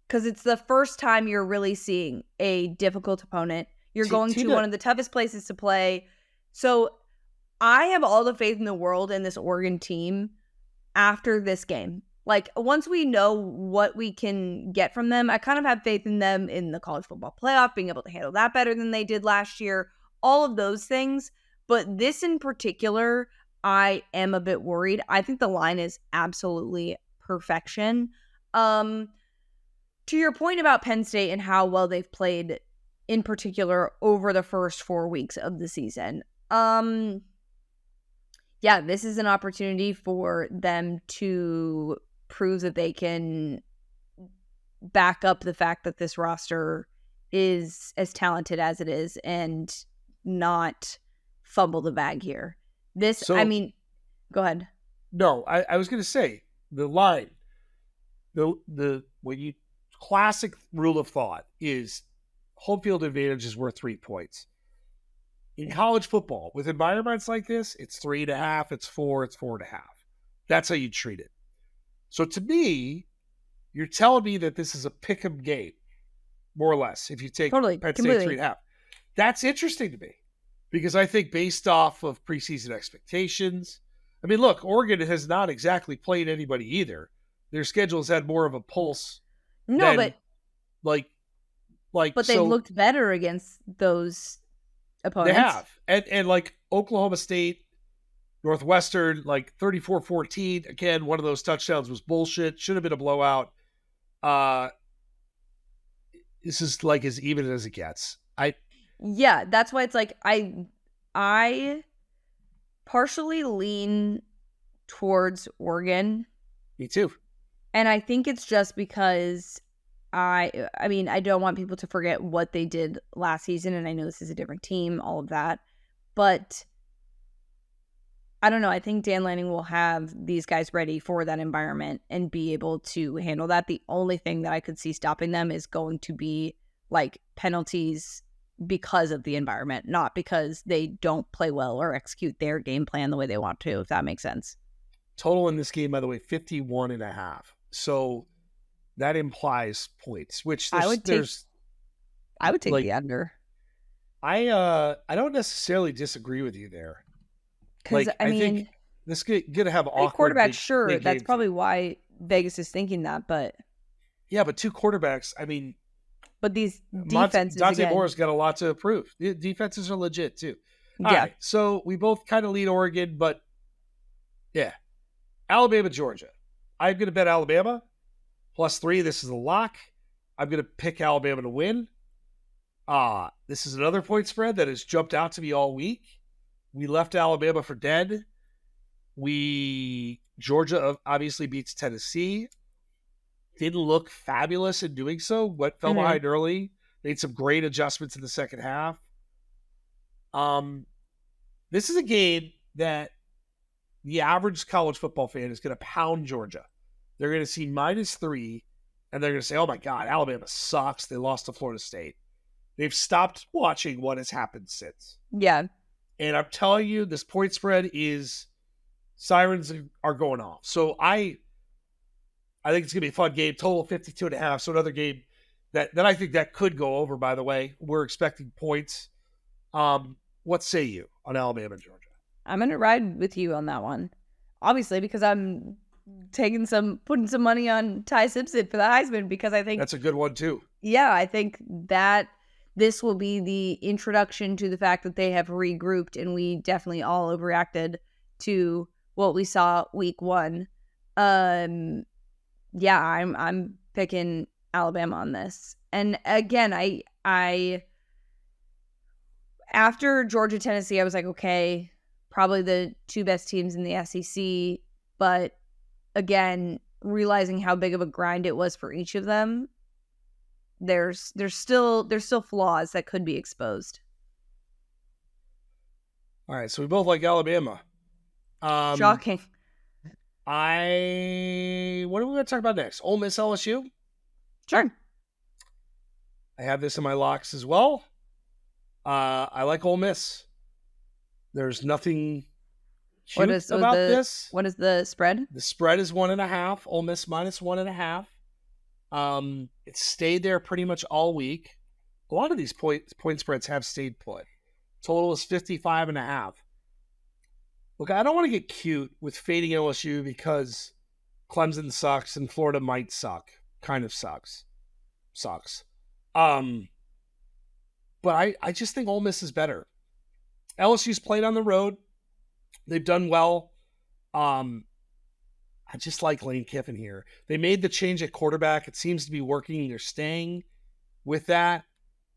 because it's the first time you're really seeing a difficult opponent. You're going to one of the toughest places to play. So I have all the faith in the world in this Oregon team after this game. Like, once we know what we can get from them, I kind of have faith in them in the college football playoff, being able to handle that better than they did last year, all of those things. But this in particular, I am a bit worried. I think the line is absolutely perfection. To your point about Penn State and how well they've played in particular over the first 4 weeks of the season. Yeah, this is an opportunity for them to prove that they can back up the fact that this roster is as talented as it is and not fumble the bag here. I mean, go ahead. No, I was going to say the line, when you classic rule of thought is home field advantage is worth 3 points. In college football, with environments like this, it's 3.5, it's 4, it's 4.5. That's how you treat it. So to me, you're telling me that this is a pick'em game, more or less, if you take Penn State 3.5. That's interesting to me because I think based off of preseason expectations, I mean, look, Oregon has not exactly played anybody either. Their schedule's had more of a pulse. No, but they've looked better against those opponents. They have. And like Oklahoma State, Northwestern, like 34-14. Again, one of those touchdowns was bullshit. Should have been a blowout. This is like as even as it gets. Yeah, that's why it's like I partially lean towards Oregon. Me too. And I think it's just because I mean, I don't want people to forget what they did last season, and I know this is a different team, all of that. But I don't know. I think Dan Lanning will have these guys ready for that environment and be able to handle that. The only thing that I could see stopping them is going to be like penalties because of the environment, not because they don't play well or execute their game plan the way they want to, if that makes sense. Total in this game, by the way, 51.5. So that implies points, which I would take like, the under. I don't necessarily disagree with you there. Because I mean, think this is gonna have awkward quarterback. Sure, that's probably why Vegas is thinking that. But yeah, but 2 quarterbacks. I mean, but these defenses. Dante Moore's got a lot to prove. The defenses are legit too. All right, so we both kind of lead Oregon, but yeah, Alabama, Georgia. I'm gonna bet Alabama +3. This is a lock. I'm gonna pick Alabama to win. This is another point spread that has jumped out to me all week. We left Alabama for dead. Georgia obviously beats Tennessee. Didn't look fabulous in doing so. Fell behind early. Made some great adjustments in the second half. This is a game that the average college football fan is going to pound Georgia. They're going to see -3, and they're going to say, oh my God, Alabama sucks. They lost to Florida State. They've stopped watching what has happened since. Yeah. And I'm telling you, this point spread is sirens are going off. So I think it's going to be a fun game. Total 52.5. So another game that I think that could go over, by the way. We're expecting points. What say you on Alabama and Georgia? I'm going to ride with you on that one. Obviously, because I'm putting some money on Ty Simpson for the Heisman, because I think that's a good one too. Yeah, I think that this will be the introduction to the fact that they have regrouped, and we definitely all overreacted to what we saw week 1. Yeah, I'm picking Alabama on this. And again, I after Georgia, Tennessee, I was like, okay, probably the 2 best teams in the SEC, but again, realizing how big of a grind it was for each of them, there's still flaws that could be exposed. All right, so we both like Alabama. Shocking. What are we going to talk about next? Ole Miss, LSU? Sure. I have this in my locks as well. I like Ole Miss. There's nothing cute about this. What is the spread? The spread is 1.5. Ole Miss -1.5. It stayed there pretty much all week. A lot of these point spreads have stayed put. Total is 55.5. Look, I don't want to get cute with fading LSU because Clemson sucks and Florida might suck. Kind of sucks. But I just think Ole Miss is better. LSU's played on the road. They've done well. I just like Lane Kiffin here. They made the change at quarterback. It seems to be working. They're staying with that.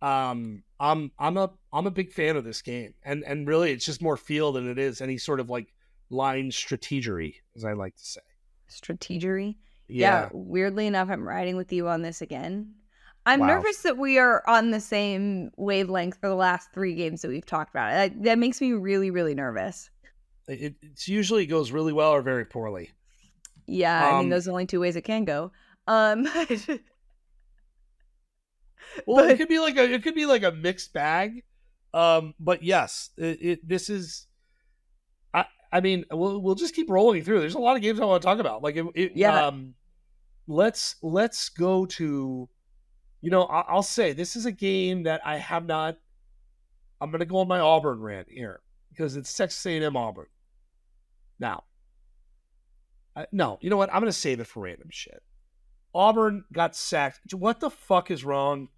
I'm a big fan of this game, and really it's just more feel than it is any sort of like line strategery, as I like to say. Strategery? Yeah. Weirdly enough, I'm riding with you on this again. I'm nervous that we are on the same wavelength for the last 3 games that we've talked about. That makes me really, really nervous. It usually goes really well or very poorly. Yeah, I mean, those are the only 2 ways it can go. Well, it could be like a mixed bag. But yes, this is. I mean, we'll just keep rolling through. There's a lot of games I want to talk about. Like, let's go to. I'll say this is a game that I have not. I'm going to go on my Auburn rant here because it's Texas A&M Auburn. Now, no, you know what? I'm going to save it for random shit. Auburn got sacked. What the fuck is wrong?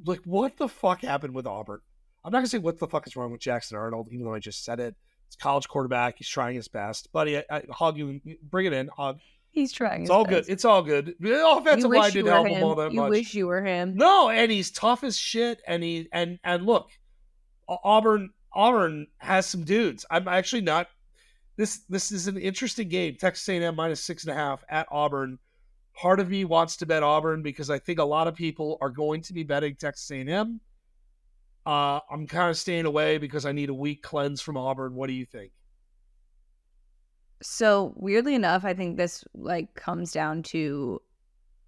Like, what the fuck happened with Auburn? I'm not going to say what the fuck is wrong with Jackson Arnold, even though I just said it. It's college quarterback. He's trying his best. Buddy, I hug you. Bring it in. Hug. He's trying. It's all good. It's all good. The offensive line didn't help him all that much. You wish you were him. No, and he's tough as shit. And look, Auburn has some dudes. I'm actually not. This is an interesting game. Texas A&M -6.5 at Auburn. Part of me wants to bet Auburn because I think a lot of people are going to be betting Texas A&M. I'm kind of staying away because I need a week cleanse from Auburn. What do you think? So weirdly enough, I think this comes down to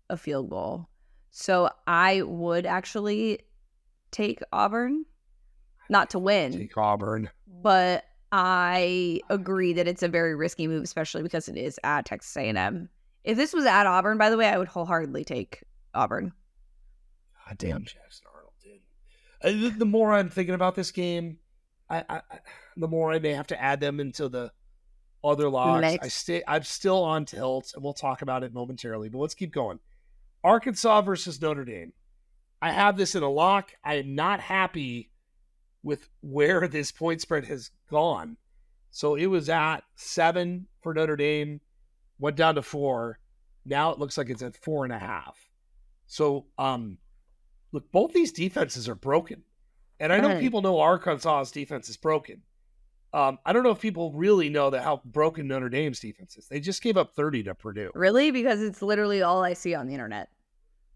a field goal. So I would actually take Auburn, not to win. Take Auburn, but I agree that it's a very risky move, especially because it is at Texas A&M. If this was at Auburn, by the way, I would wholeheartedly take Auburn. God damn, Jackson Arnold, dude. The more I'm thinking about this game, the more I may have to add them into the other locks. I'm still on tilt, and we'll talk about it momentarily. But let's keep going. Arkansas versus Notre Dame. I have this in a lock. I am not happy with where this point spread has gone. So it was at 7 for Notre Dame, went down to 4. Now it looks like it's at 4.5. So, look, both these defenses are broken. And I know people know Arkansas's defense is broken. I don't know if people really know how broken Notre Dame's defense is. They just gave up 30 to Purdue. Really? Because it's literally all I see on the internet.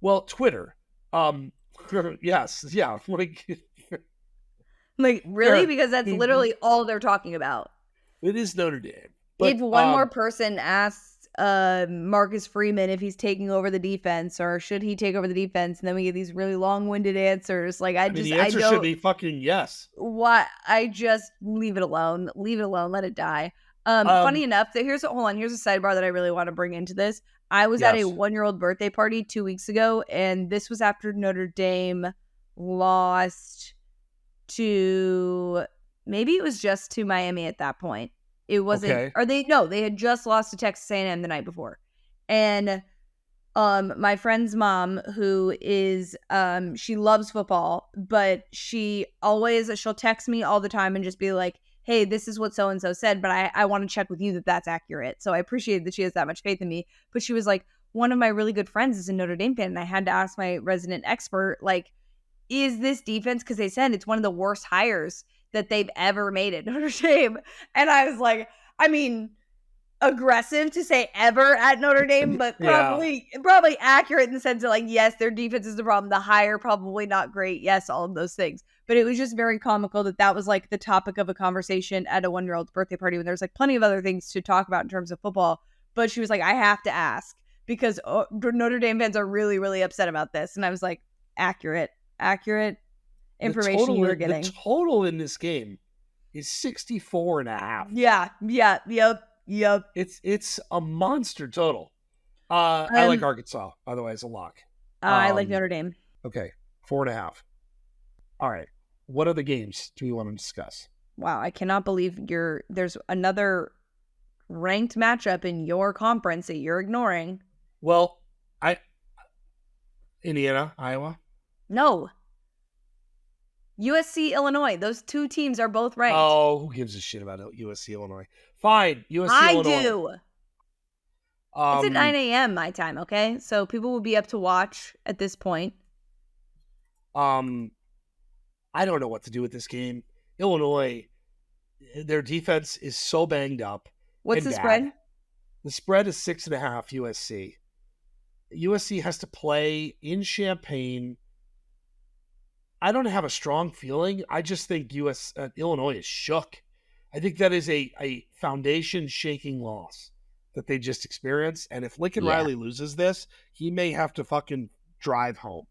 Well, Twitter. Yes. Yeah. Really? Because that's literally all they're talking about. It is Notre Dame. But, if one more person asked Marcus Freeman if he's taking over the defense or should he take over the defense, and then we get these really long-winded answers. The answer should be fucking yes. What? I just leave it alone. Leave it alone. Let it die. Funny enough, here's a sidebar that I really want to bring into this. I was at a 1-year-old birthday party 2 weeks ago, and this was after Notre Dame lost to, maybe it was just to Miami at that point. It wasn't, they had just lost to Texas A&M the night before. And my friend's mom, who is, she loves football, but she'll text me all the time and just be like, hey, this is what so-and-so said, but I want to check with you that that's accurate. So I appreciate that she has that much faith in me. But she was like, one of my really good friends is a Notre Dame fan, and I had to ask my resident expert, is this defense, because they said it's one of the worst hires that they've ever made at Notre Dame. And I was like, I mean, aggressive to say ever at Notre Dame, but probably accurate in the sense that yes, their defense is the problem. The hire, probably not great. Yes, all of those things. But it was just very comical that was the topic of a conversation at a 1-year-old's birthday party when there's plenty of other things to talk about in terms of football. But she was like, I have to ask because Notre Dame fans are really, really upset about this. And I was like, accurate information you were getting. The total in this game is 64.5. Yep. It's a monster total. I like Arkansas, by the way, as a lock. I like Notre Dame. Okay, 4.5. All right. What other games do you want to discuss? Wow, I cannot believe there's another ranked matchup in your conference that you're ignoring. Well, Indiana, Iowa. No. USC, Illinois. Those two teams are both ranked. Oh, who gives a shit about USC, Illinois? Fine, USC, I Illinois. do. It's at 9 a.m. my time, okay? So people will be up to watch at this point. I don't know what to do with this game. Illinois, their defense is so banged up. What's the spread? The spread is 6.5 USC. USC has to play in Champaign. I don't have a strong feeling. I just think Illinois is shook. I think that is a foundation-shaking loss that they just experienced. And if Lincoln Riley loses this, he may have to fucking drive home,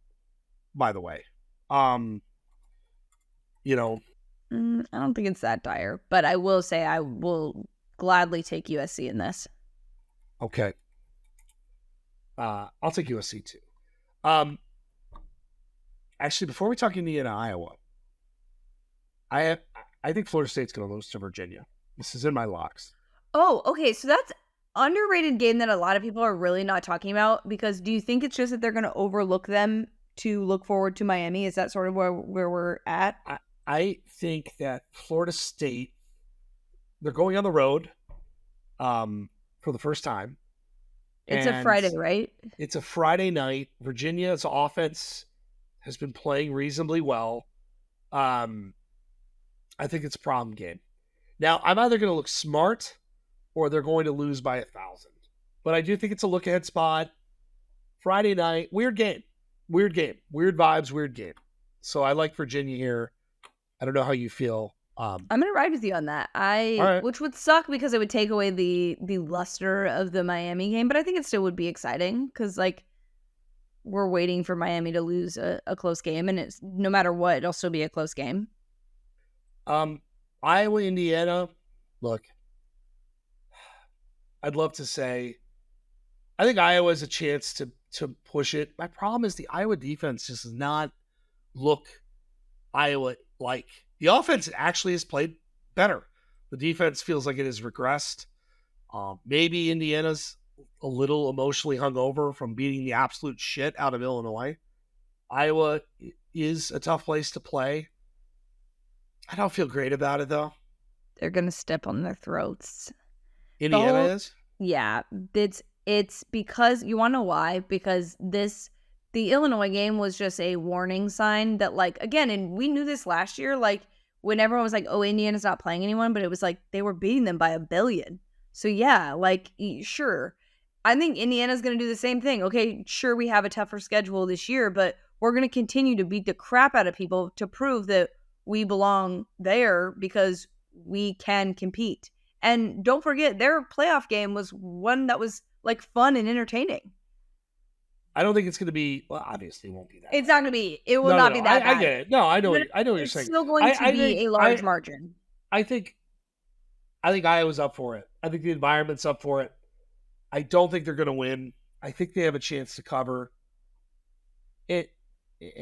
by the way. I don't think it's that dire, but I will say I will gladly take USC in this. Okay. I'll take USC too. Actually, before we talk Indiana, Iowa, I think Florida State's going to lose to Virginia. This is in my locks. Oh, okay. So that's underrated game that a lot of people are really not talking about, because do you think it's just that they're going to overlook them to look forward to Miami? Is that sort of where we're at? I think that Florida State, they're going on the road for the first time. It's a Friday, right? It's a Friday night. Virginia's offense has been playing reasonably well. I think it's a problem game. Now, I'm either going to look smart or they're going to lose by 1,000. But I do think it's a look-ahead spot. Friday night, weird game. Weird vibes, weird game. So I like Virginia here. I don't know how you feel. I'm going to ride with you on that. Which would suck because it would take away the luster of the Miami game, but I think it still would be exciting because, like, we're waiting for Miami to lose a close game, and it's no matter what, it'll still be a close game. Iowa, Indiana. Look, I'd love to say I think Iowa has a chance to push it. My problem is the Iowa defense just does not look Iowa-like. The offense actually has played better. The defense feels like it has regressed. Maybe Indiana's a little emotionally hungover from beating the absolute shit out of Illinois. Iowa is a tough place to play. I don't feel great about it, though. They're going to step on their throats. Indiana is? Yeah. It's because, you want to know why? Because the Illinois game was just a warning sign that, like, again, and we knew this last year, like, when everyone was like, oh, Indiana's not playing anyone, but it was like they were beating them by 1 billion. So, yeah, like, sure. I think Indiana's going to do the same thing. Okay, sure, we have a tougher schedule this year, but we're going to continue to beat the crap out of people to prove that we belong there because we can compete. And don't forget, their playoff game was one that was, like, fun and entertaining. I don't think it's going to be. Well, obviously, it won't be that. It's not going to be. It will not be that bad. I get it. No, I know. I know what you're saying. It's still going to be a large margin. I think Iowa's up for it. I think the environment's up for it. I don't think they're going to win. I think they have a chance to cover it.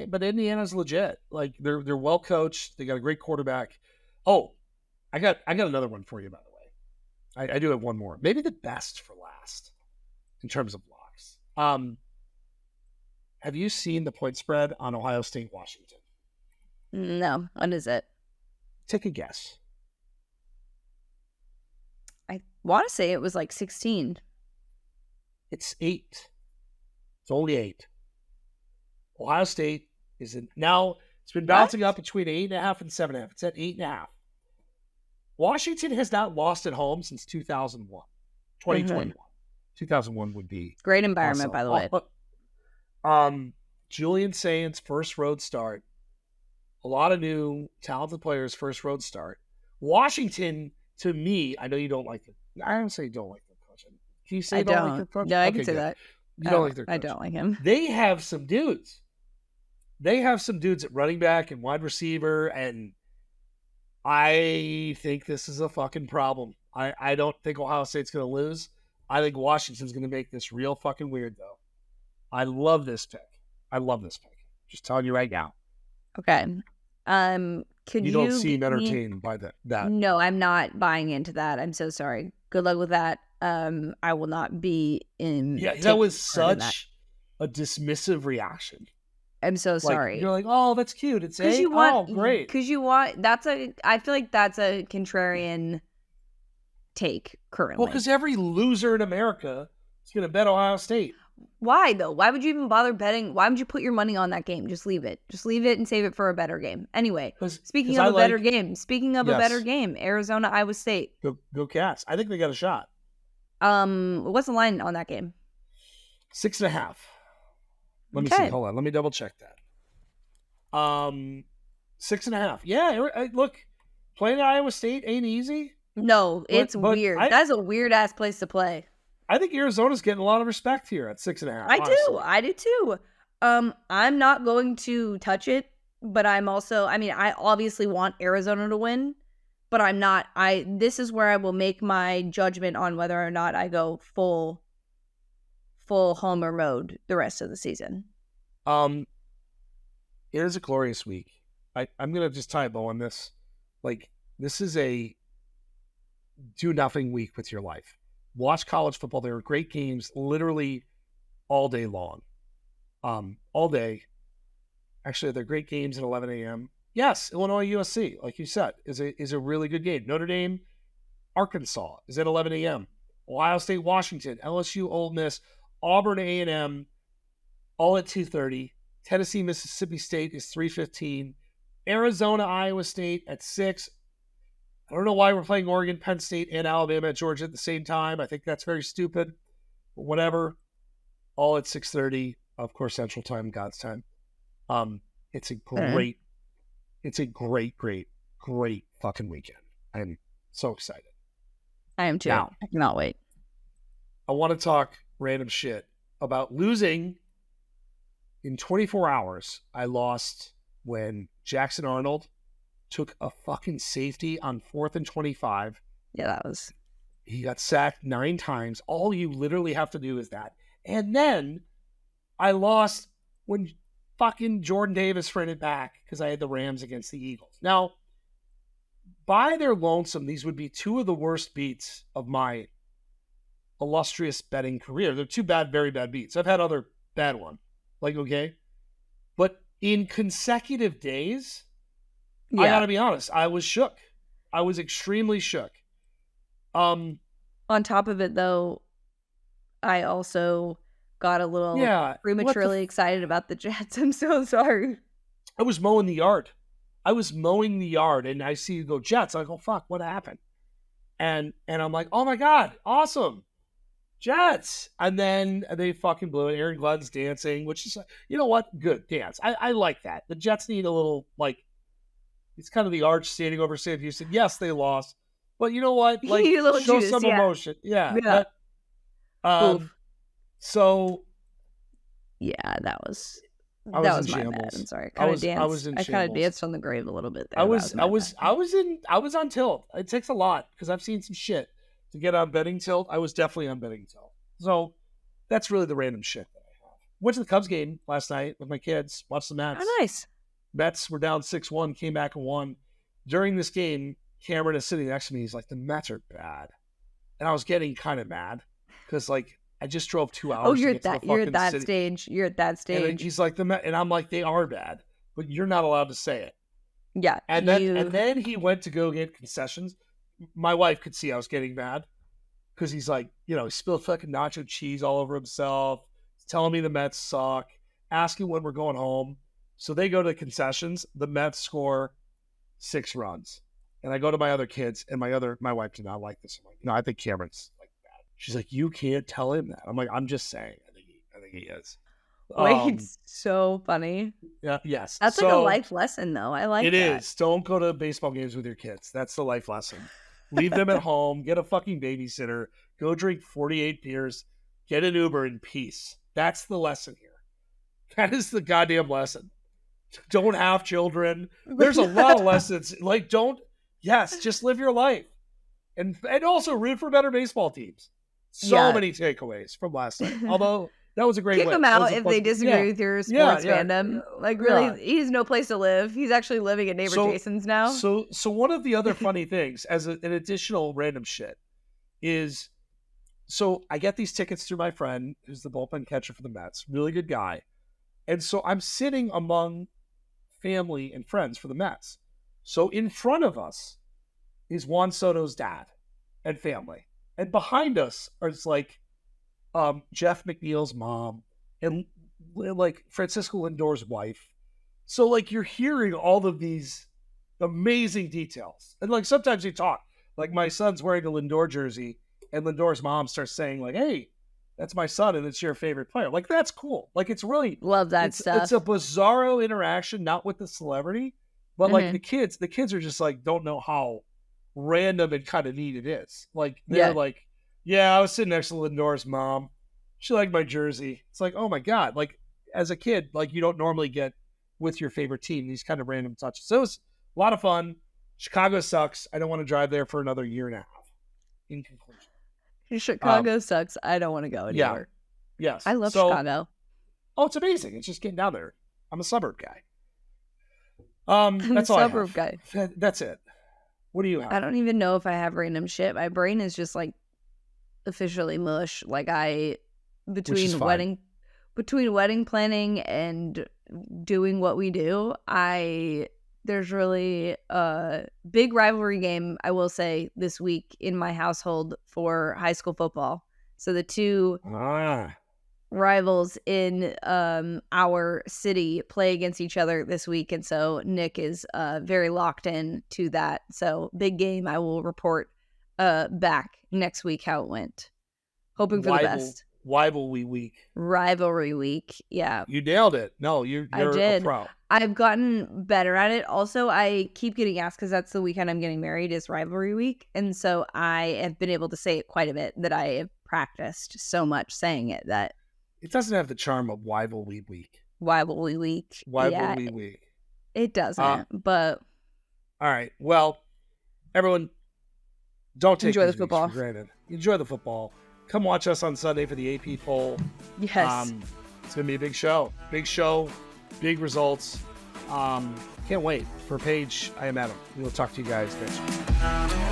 But Indiana's legit. Like, they're well coached. They got a great quarterback. Oh, I got another one for you, by the way. I do have one more. Maybe the best for last in terms of locks. Have you seen the point spread on Ohio State, Washington? No. What is it? Take a guess. I want to say it was like 16. It's 8. It's only 8. Ohio State is now, it's been bouncing up between 8.5 and 7.5. It's at 8.5. Washington has not lost at home since 2001. 2021. 2001 would be great environment, awesome. By the way. Julian Saint's first road start. A lot of new talented players' first road start. Washington, to me, I know you don't like it. I don't say you don't like their coach. Can you say you don't like their coach? No, I can say that. You don't like their coach. I don't like him. They have some dudes. At running back and wide receiver, and I think this is a fucking problem. I don't think Ohio State's going to lose. I think Washington's going to make this real fucking weird, though. I love this pick. Just telling you right now. Okay. You don't seem entertained by that. No, I'm not buying into that. I'm so sorry. Good luck with that. I will not be in. Yeah, that was such a dismissive reaction. I'm so sorry. You're like, oh, that's cute. It's oh, great. Because I feel like that's a contrarian take currently. Well, because every loser in America is going to bet Ohio State. Why, though? Why would you even bother betting? Why would you put your money on that game? Just leave it. Just leave it and save it for a better game. Anyway, speaking of a better game, Arizona, Iowa State. Go Cats. I think they got a shot. What's the line on that game? 6.5. Let me see. Hold on. Let me double check that. 6.5. Yeah, look, playing Iowa State ain't easy. No, it's weird. That's a weird ass place to play. I think Arizona's getting a lot of respect here at 6.5. I do too. I'm not going to touch it, but I obviously want Arizona to win, but I'm not. This is where I will make my judgment on whether or not I go full homer mode the rest of the season. It is a glorious week. I'm gonna just tie a bow on this. Like, this is a do nothing week with your life. Watch college football. There are great games literally all day long. All day. Actually, they're great games at 11 a.m. Yes, Illinois USC, like you said, is a really good game. Notre Dame, Arkansas is at 11 a.m. Ohio State, Washington, LSU, Ole Miss, Auburn, A&M, all at 2:30. Tennessee, Mississippi State is 3:15. Arizona, Iowa State at 6. I don't know why we're playing Oregon, Penn State, and Alabama at Georgia at the same time. I think that's very stupid. But whatever. All at 6:30, of course, Central Time, God's time. It's a great, great fucking weekend. I'm so excited. I am too. Now, I cannot wait. I want to talk random shit about losing. In 24 hours, I lost when Jackson Arnold took a fucking safety on 4th and 25. Yeah, he got sacked 9 times. All you literally have to do is that. And then I lost when fucking Jordan Davis ran it back because I had the Rams against the Eagles. Now, by their lonesome, these would be 2 of the worst beats of my illustrious betting career. They're 2 very bad beats. I've had other bad ones. Okay. But in consecutive days, I gotta be honest, I was shook. I was extremely shook. On top of it, though, I also got a little prematurely excited about the Jets. I'm so sorry. I was mowing the yard. And I see you go Jets. I go, fuck, what happened? And I'm like, oh my God, awesome. Jets. And then they fucking blew it. Aaron Glenn's dancing, which is, you know what? Good dance. I like that. The Jets need a little, it's kind of the arch standing over Sam Houston. Yes, they lost. But you know what? Show some emotion. Yeah. But, so. Yeah, that was my bad. I'm sorry. I kind of danced on the grave a little bit there. I was on tilt. It takes a lot because I've seen some shit to get on betting tilt. I was definitely on betting tilt. So that's really the random shit that I have. Went to the Cubs game last night with my kids. Watched the Mets. Oh, nice. Mets were down 6-1, came back and won. During this game, Cameron is sitting next to me. He's like, the Mets are bad. And I was getting kind of mad because, I just drove 2 hours. Oh, you're at that stage. You're at that stage. And he's like, and I'm like, they are bad, but you're not allowed to say it. Yeah. And then he went to go get concessions. My wife could see I was getting mad because he's like, he spilled fucking nacho cheese all over himself. He's telling me the Mets suck, asking when we're going home. So they go to concessions. The Mets score 6 runs. And I go to my other kids, and my wife did not like this. I'm like, no, I think Cameron's bad. She's like, you can't tell him that. I'm like, I'm just saying. I think he is. Wait, it's so funny. Yeah, yes. That's like a life lesson, though. I like it. It is. Don't go to baseball games with your kids. That's the life lesson. Leave them at home. Get a fucking babysitter. Go drink 48 beers. Get an Uber in peace. That's the lesson here. That is the goddamn lesson. Don't have children. There's a lot of lessons. Just live your life. And also root for better baseball teams. So many takeaways from last night. Although that was a great Kick them out if they disagree with your sports fandom. Really, he has no place to live. He's actually living at neighbor Jason's now. So one of the other funny things, as an additional random shit, is, so I get these tickets through my friend who's the bullpen catcher for the Mets, really good guy. And so I'm sitting among family and friends for the Mets. So in front of us is Juan Soto's dad and family. And behind us is like Jeff McNeil's mom and like Francisco Lindor's wife. So like you're hearing all of these amazing details. And like sometimes you talk, like my son's wearing a Lindor jersey and Lindor's mom starts saying like, hey, that's my son and it's your favorite player. Like that's cool. Like it's really love that stuff. It's a bizarro interaction, not with the celebrity, but like the kids are just like don't know how random and kind of neat it is. Like they're like, yeah, I was sitting next to Lindor's mom. She liked my jersey. It's like, oh my God. Like as a kid, like you don't normally get with your favorite team these kind of random touches. So it was a lot of fun. Chicago sucks. I don't want to drive there for another year and a half. In conclusion. Chicago sucks. I don't want to go anywhere. Yeah. Yes. I love Chicago. Oh, it's amazing. It's just getting down there. I'm a suburb guy. That's all suburb guy. That's it. What do you have? I don't even know if I have random shit. My brain is just like officially mush. Like between wedding planning and doing what we do, there's really a big rivalry game, I will say, this week in my household for high school football. So the two rivals in our city play against each other this week. And so Nick is very locked in to that. So big game. I will report back next week how it went. Hoping for the best. Rivalry week. Yeah. You nailed it. No, you're a pro. I've gotten better at it. Also, I keep getting asked because that's the weekend I'm getting married is rivalry week. And so I have been able to say it quite a bit that I have practiced so much saying it that it doesn't have the charm of rivalry week. Rivalry week. It doesn't. But all right. Well, everyone, don't take enjoy the football for granted. Enjoy the football. Come watch us on Sunday for the AP poll. Yes. It's going to be a big show. Big results. Can't wait. For Paige, I am Adam. We will talk to you guys next week.